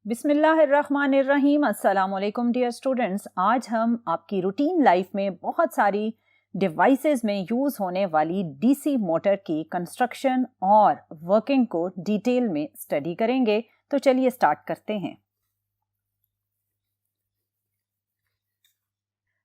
बिस्मिल्लाहिर्रहमानिर्रहीम। अस्सलाम वालेकुम डियर स्टूडेंट्स। आज हम आपकी रूटीन लाइफ में बहुत सारी डिवाइसेस में यूज़ होने वाली डीसी मोटर की कंस्ट्रक्शन और वर्किंग को डिटेल में स्टडी करेंगे। तो चलिए स्टार्ट करते हैं।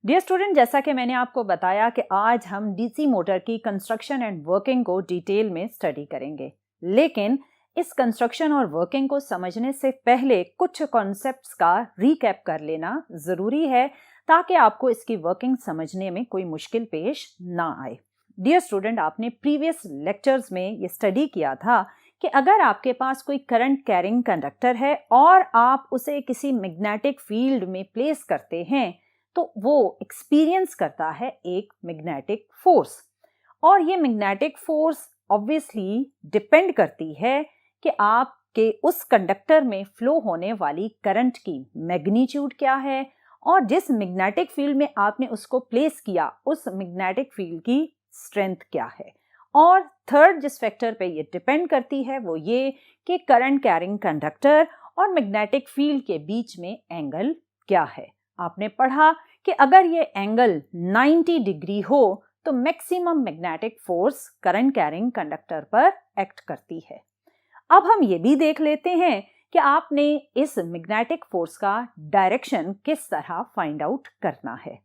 डियर स्टूडेंट, जैसा कि मैंने आपको बताया कि आज हम डीसी मोटर की कंस्ट्रक्शन एंड वर्किंग को डिटेल में स्टडी करेंगे, लेकिन इस कंस्ट्रक्शन और वर्किंग को समझने से पहले कुछ कॉन्सेप्ट्स का रीकैप कर लेना ज़रूरी है ताकि आपको इसकी वर्किंग समझने में कोई मुश्किल पेश ना आए। डियर स्टूडेंट, आपने प्रीवियस लेक्चर्स में ये स्टडी किया था कि अगर आपके पास कोई करंट कैरिंग कंडक्टर है और आप उसे किसी मैग्नेटिक फील्ड में प्लेस करते हैं तो वो एक्सपीरियंस करता है एक मैग्नेटिक फोर्स, और ये मैग्नेटिक फोर्स ऑब्वियसली डिपेंड करती है कि आपके उस कंडक्टर में फ्लो होने वाली करंट की मैग्नीट्यूड क्या है और जिस मैग्नेटिक फील्ड में आपने उसको प्लेस किया उस मैग्नेटिक फील्ड की स्ट्रेंथ क्या है। और थर्ड जिस फैक्टर पे ये डिपेंड करती है वो ये कि करंट कैरिंग कंडक्टर और मैग्नेटिक फील्ड के बीच में एंगल क्या है। आपने पढ़ा कि अगर ये एंगल 90 डिग्री हो तो maximum magnetic force current carrying conductor पर एक्ट करती है। अब हम ये भी देख लेते हैं कि आपने इस मैग्नेटिक फोर्स का डायरेक्शन किस तरह फाइंड आउट करना है।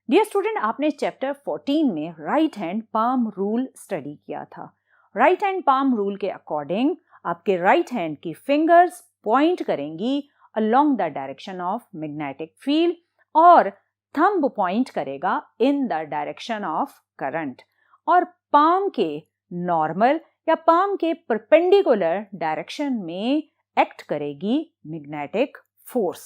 डियर स्टूडेंट, आपने चैप्टर 14 में right hand palm rule study किया था। राइट हैंड पाम रूल के अकॉर्डिंग आपके राइट हैंड की फिंगर्स पॉइंट करेंगी along the direction of magnetic field और थंब पॉइंट करेगा in the direction of current, और पाम के नॉर्मल या पाम के परपेंडिकुलर डायरेक्शन में एक्ट करेगी magnetic force.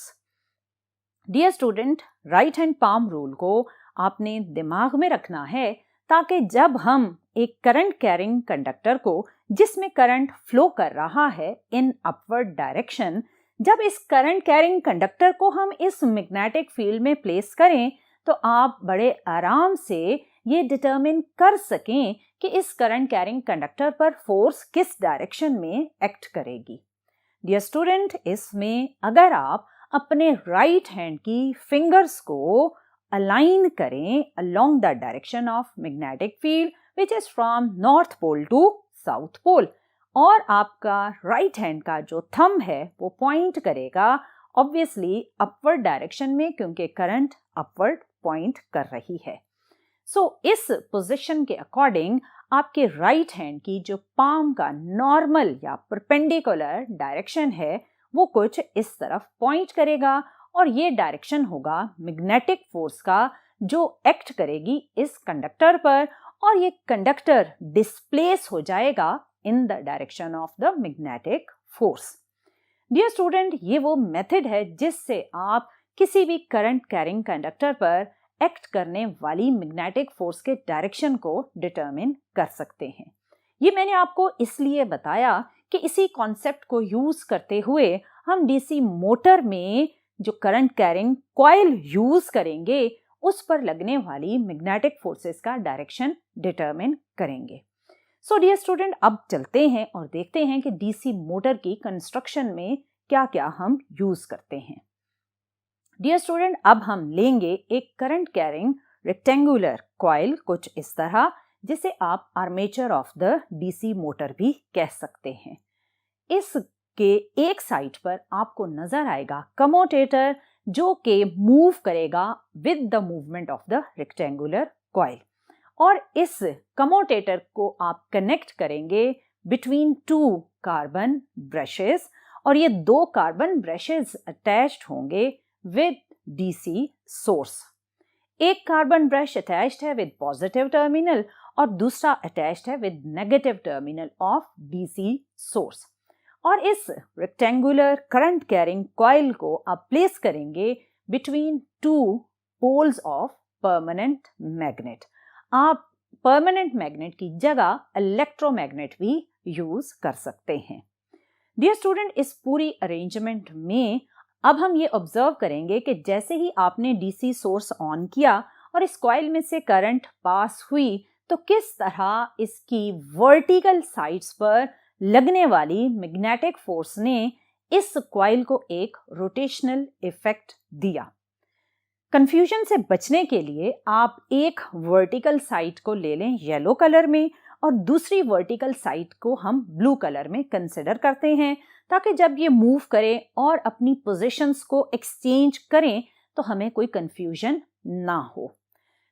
Dear student, right hand palm rule को आपने दिमाग में रखना है ताकि जब हम एक करंट कैरिंग कंडक्टर को जिसमें करंट फ्लो कर रहा है इन अपवर्ड डायरेक्शन, जब इस करंट कैरिंग कंडक्टर को हम इस मैग्नेटिक फील्ड में प्लेस करें तो आप बड़े आराम से ये डिटरमिन कर सकें कि इस करंट कैरिंग कंडक्टर पर फोर्स किस डायरेक्शन में एक्ट करेगी। डियर स्टूडेंट, इसमें अगर आप अपने राइट हैंड की फिंगर्स को अलाइन करें along the direction of magnetic field which is from north pole to south pole, और आपका राइट हैंड का जो थंब है वो पॉइंट करेगा ऑब्वियसली अपवर्ड डायरेक्शन में क्योंकि करंट अपवर्ड पॉइंट कर रही है। इस पोजीशन के अकॉर्डिंग आपके राइट हैंड की जो पाम का नॉर्मल या परपेंडिकुलर डायरेक्शन है वो कुछ इस तरफ पॉइंट करेगा और ये डायरेक्शन होगा मैग्नेटिक फोर्स का जो एक्ट करेगी इस कंडक्टर पर, और ये कंडक्टर डिस्प्लेस हो जाएगा in the direction of the magnetic force. Dear student, ये वो मेथड है जिससे आप किसी भी करंट कैरिंग कंडक्टर पर एक्ट करने वाली मैग्नेटिक फोर्स के डायरेक्शन को डिटरमिन कर सकते हैं। ये मैंने आपको इसलिए बताया कि इसी कॉन्सेप्ट को यूज करते हुए हम डीसी मोटर में जो करंट कैरिंग कॉइल यूज करेंगे उस पर लगने वाली मैग्नेटिक फोर्सेस का डायरेक्शन डिटरमिन करेंगे। डियर स्टूडेंट, अब चलते हैं और देखते हैं कि डीसी मोटर की कंस्ट्रक्शन में क्या क्या हम यूज करते हैं। डियर स्टूडेंट, अब हम लेंगे एक करंट कैरिंग रेक्टेंगुलर कॉइल कुछ इस तरह, जिसे आप armature of the DC motor भी कह सकते हैं। इसके एक साइड पर आपको नजर आएगा कमोटेटर जो कि मूव करेगा with the movement of the rectangular coil, और इस कमोटेटर को आप कनेक्ट करेंगे बिटवीन टू कार्बन ब्रशेस, और ये दो कार्बन ब्रशेस अटैच्ड होंगे विद डीसी सोर्स। एक कार्बन ब्रश अटैच्ड है विद पॉजिटिव टर्मिनल और दूसरा अटैच्ड है with negative terminal of DC source, और इस रेक्टेंगुलर करंट कैरिंग कॉइल को आप प्लेस करेंगे between two poles of permanent magnet. आप परमानेंट मैग्नेट की जगह इलेक्ट्रोमैग्नेट भी यूज कर सकते हैं। डियर स्टूडेंट, इस पूरी अरेंजमेंट में अब हम ये ऑब्जर्व करेंगे कि जैसे ही आपने डीसी सोर्स ऑन किया और इस कॉइल में से करंट पास हुई तो किस तरह इसकी वर्टिकल साइड्स पर लगने वाली मैग्नेटिक फोर्स ने इस कॉइल को एक रोटेशनल इफेक्ट दिया। कंफ्यूजन से बचने के लिए आप एक वर्टिकल साइड को ले लें येलो कलर में और दूसरी वर्टिकल साइड को हम ब्लू कलर में कंसिडर करते हैं, ताकि जब ये मूव करें और अपनी पोजीशंस को एक्सचेंज करें तो हमें कोई कंफ्यूजन ना हो।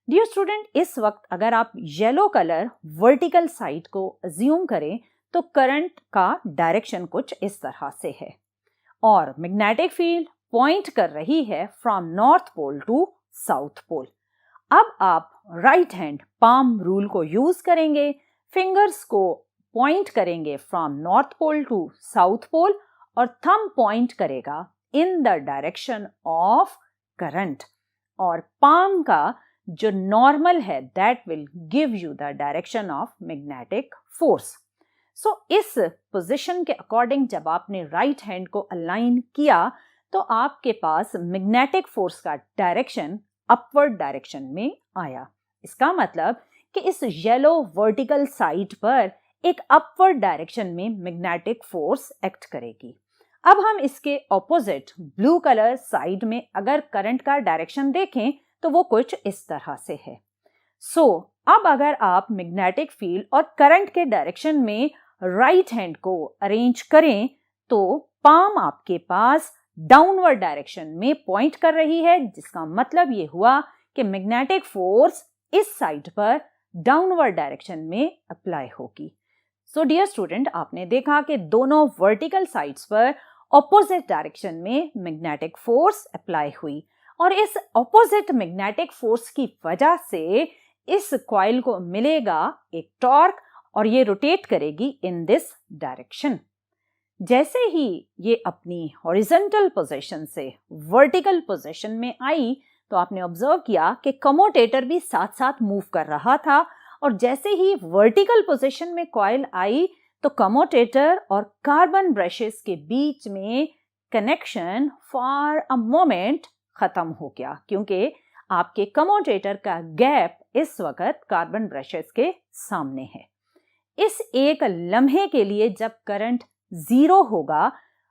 डियर स्टूडेंट, इस वक्त अगर आप येलो कलर वर्टिकल साइड को अज्यूम करें तो करंट का डायरेक्शन कुछ इस तरह से है और मैग्नेटिक फील्ड पॉइंट कर रही है from north pole to south pole. अब आप राइट हैंड पाम रूल को यूज करेंगे, फिंगर्स को पॉइंट करेंगे from north pole to south pole और थंब पॉइंट करेगा in the direction of current और पाम का जो नॉर्मल है that will give you the direction of magnetic force. So इस पोजीशन के अकॉर्डिंग जब आपने राइट हैंड को अलाइन किया तो आपके पास मैग्नेटिक फोर्स का डायरेक्शन अपवर्ड डायरेक्शन में आया। इसका मतलब कि इस येलो वर्टिकल साइड पर एक अपवर्ड डायरेक्शन में मैग्नेटिक फोर्स एक्ट करेगी। अब हम इसके ऑपोजिट ब्लू कलर साइड में अगर करंट का डायरेक्शन देखें तो वो कुछ इस तरह से है। अब अगर आप मैग्नेटिक फील्ड और करंट के डायरेक्शन में राइट हैंड को अरेंज करें तो पाम आपके पास डाउनवर्ड डायरेक्शन में पॉइंट कर रही है, जिसका मतलब ये हुआ कि मैग्नेटिक फोर्स इस साइड पर डाउनवर्ड डायरेक्शन में अप्लाई होगी। सो डियर स्टूडेंट, आपने देखा कि दोनों वर्टिकल साइड्स पर ऑपोजिट डायरेक्शन में मैग्नेटिक फोर्स अप्लाई हुई और इस ऑपोजिट मैग्नेटिक फोर्स की वजह से इस कॉइल को मिलेगा एक टॉर्क और ये रोटेट करेगी इन दिस डायरेक्शन। जैसे ही ये अपनी हॉरिजॉन्टल पोजीशन से वर्टिकल पोजीशन में आई तो आपने ऑब्जर्व किया कि कमोटेटर भी साथ साथ मूव कर रहा था और जैसे ही वर्टिकल पोजीशन में कॉइल आई तो कमोटेटर और कार्बन ब्रशेस के बीच में कनेक्शन फॉर अ मोमेंट खत्म हो गया, क्योंकि आपके कमोटेटर का गैप इस वक्त कार्बन ब्रशेस के सामने है। इस एक लम्हे के लिए जब करंट 0 होगा,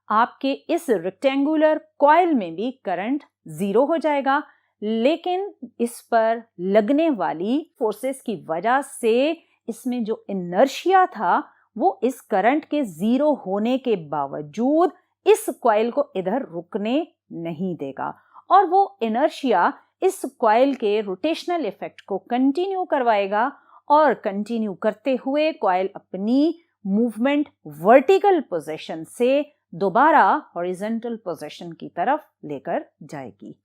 आपके इस रेक्टेंगुलर कॉइल में भी करंट 0 हो जाएगा, लेकिन इस पर लगने वाली फोर्सेस की वजह से इसमें जो इनर्शिया था वो इस करंट के 0 होने के बावजूद इस कॉइल को इधर रुकने नहीं देगा और वो इनर्शिया इस कॉइल के रोटेशनल इफेक्ट को कंटिन्यू करवाएगा और कंटिन्यू करते हुए कॉइल अपनी मूवमेंट वर्टिकल पोजीशन से दोबारा हॉरिजॉन्टल पोजीशन की तरफ लेकर जाएगी।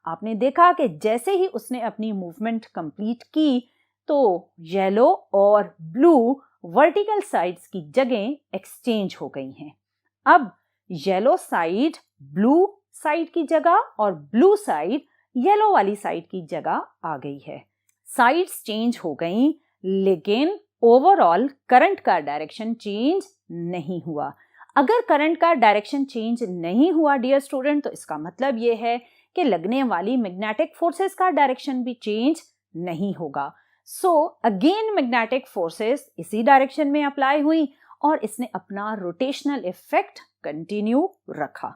आपने देखा कि जैसे ही उसने अपनी मूवमेंट कंप्लीट की तो येलो और ब्लू वर्टिकल साइड्स की जगह एक्सचेंज हो गई हैं। अब येलो साइड ब्लू साइड की जगह और ब्लू साइड येलो वाली साइड की जगह आ गई है। साइड्स चेंज हो गई, लेकिन ओवरऑल करंट का डायरेक्शन चेंज नहीं हुआ। अगर करंट का डायरेक्शन चेंज नहीं हुआ डियर स्टूडेंट, तो इसका मतलब ये है कि लगने वाली मैग्नेटिक फोर्सेस का डायरेक्शन भी चेंज नहीं होगा। सो अगेन मैग्नेटिक फोर्सेस इसी डायरेक्शन में अप्लाई हुई और इसने अपना रोटेशनल इफेक्ट कंटिन्यू रखा।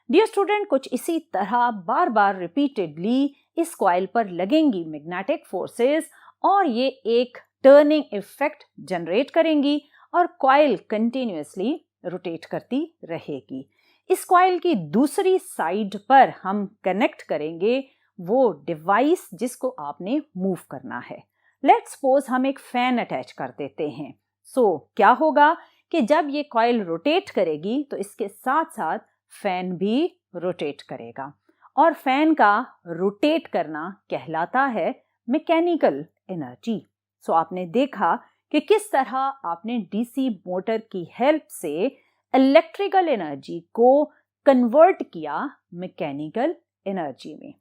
डियर स्टूडेंट, कुछ इसी तरह बार बार रिपीटेडली इस कॉइल पर लगेंगी मैग्नेटिक फोर्सेस और ये एक टर्निंग इफेक्ट जनरेट करेंगी और कॉइल कंटिन्यूअसली रोटेट करती रहेगी। इस कॉइल की दूसरी साइड पर हम कनेक्ट करेंगे वो डिवाइस जिसको आपने मूव करना है। लेट्स सपोज हम एक फैन अटैच कर देते हैं। क्या होगा कि जब ये कॉइल रोटेट करेगी तो इसके साथ साथ फैन भी रोटेट करेगा और फैन का रोटेट करना कहलाता है मैकेनिकल एनर्जी। आपने देखा कि किस तरह आपने डीसी मोटर की हेल्प से इलेक्ट्रिकल एनर्जी को कन्वर्ट किया मैकेनिकल एनर्जी में।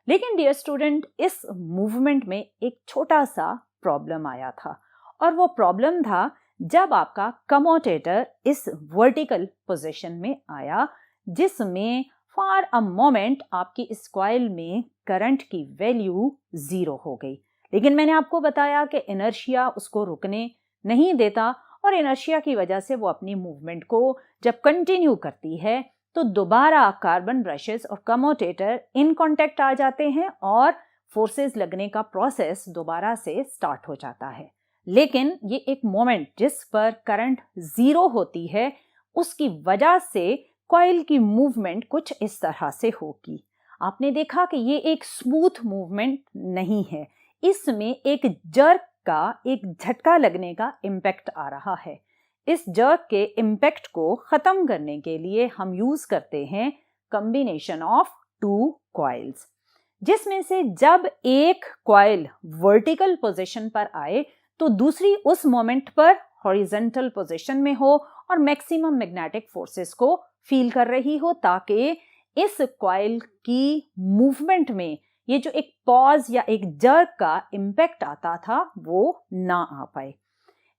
लेकिन डियर स्टूडेंट, इस मूवमेंट में एक छोटा सा प्रॉब्लम आया था और वो प्रॉब्लम था जब आपका कमोटेटर इस वर्टिकल पोजीशन में आया, जिसमें फॉर अ मोमेंट आपकी इस कॉइल में करंट की वैल्यू 0 हो गई। लेकिन मैंने आपको बताया कि इनर्शिया उसको रुकने नहीं देता और इनर्शिया की वजह से वो अपनी मूवमेंट को जब कंटिन्यू करती है तो दोबारा कार्बन ब्रशेस और कम्यूटेटर इन कांटेक्ट आ जाते हैं और फोर्सेस लगने का प्रोसेस दोबारा से स्टार्ट हो जाता है। लेकिन ये एक मोमेंट जिस पर करंट जीरो होती है, उसकी वजह से कॉइल की मूवमेंट कुछ इस तरह से होगी। आपने देखा कि ये एक स्मूथ मूवमेंट नहीं है, इसमें एक जर्क का, एक झटका लगने का इम्पैक्ट आ रहा है। इस जर्क के इम्पैक्ट को खत्म करने के लिए हम यूज करते हैं कॉम्बिनेशन ऑफ टू कॉइल्स, जिसमें से जब एक कॉइल वर्टिकल पोजीशन पर आए तो दूसरी उस मोमेंट पर हॉरिजॉन्टल पोजीशन में हो और मैक्सिमम मैग्नेटिक फोर्सेस को फील कर रही हो, ताकि इस कॉइल की मूवमेंट में ये जो एक पॉज या एक जर्क का इम्पैक्ट आता था वो ना आ पाए।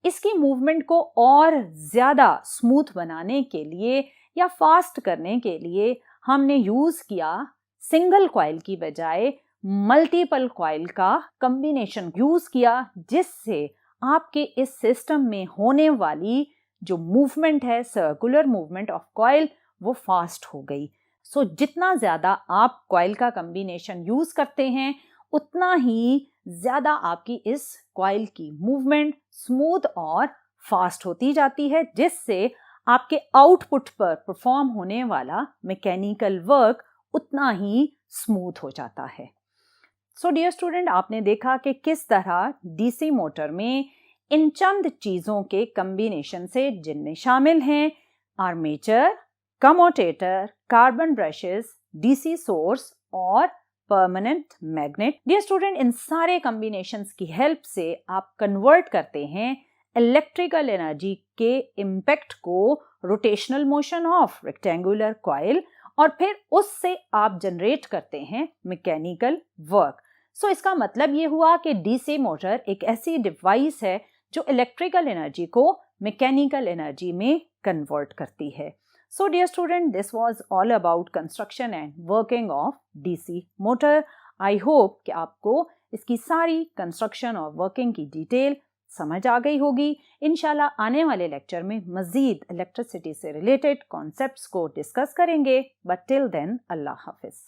इसकी मूवमेंट को और ज्यादा स्मूथ बनाने के लिए या फास्ट करने के लिए हमने यूज किया सिंगल कॉइल की बजाय मल्टीपल कॉइल का कॉम्बिनेशन यूज किया, जिससे आपके इस सिस्टम में होने वाली जो मूवमेंट है, सर्कुलर मूवमेंट ऑफ कॉइल, वो फास्ट हो गई। सो जितना ज्यादा आप कॉइल का कॉम्बिनेशन यूज करते हैं, उतना ही ज्यादा आपकी इस कॉइल की मूवमेंट स्मूथ और फास्ट होती जाती है, जिससे आपके आउटपुट पर परफॉर्म होने वाला मैकेनिकल वर्क उतना ही स्मूथ हो जाता है। सो डियर स्टूडेंट, आपने देखा कि किस तरह डीसी मोटर में इन चंद चीजों के कॉम्बिनेशन से, जिनमें शामिल हैं armature, commutator, carbon brushes, DC source और परमानेंट मैग्नेट। डियर स्टूडेंट, इन सारे कॉम्बिनेशंस की हेल्प से आप कन्वर्ट करते हैं इलेक्ट्रिकल एनर्जी के इम्पैक्ट को rotational motion of rectangular coil, और फिर उससे आप जनरेट करते हैं मैकेनिकल वर्क। सो इसका मतलब ये हुआ कि डीसी मोटर एक ऐसी डिवाइस है जो इलेक्ट्रिकल एनर्जी को मैकेनिकल एनर्जी में कन्वर्ट करती है। So dear student, this was all about construction and working of DC motor. I hope कि आपको इसकी सारी कंस्ट्रक्शन और वर्किंग की डिटेल समझ आ गई होगी। इंशाल्लाह आने वाले लेक्चर में मजीद इलेक्ट्रिसिटी से रिलेटेड कॉन्सेप्ट्स को डिस्कस करेंगे। बट टिल देन, अल्लाह हाफिज।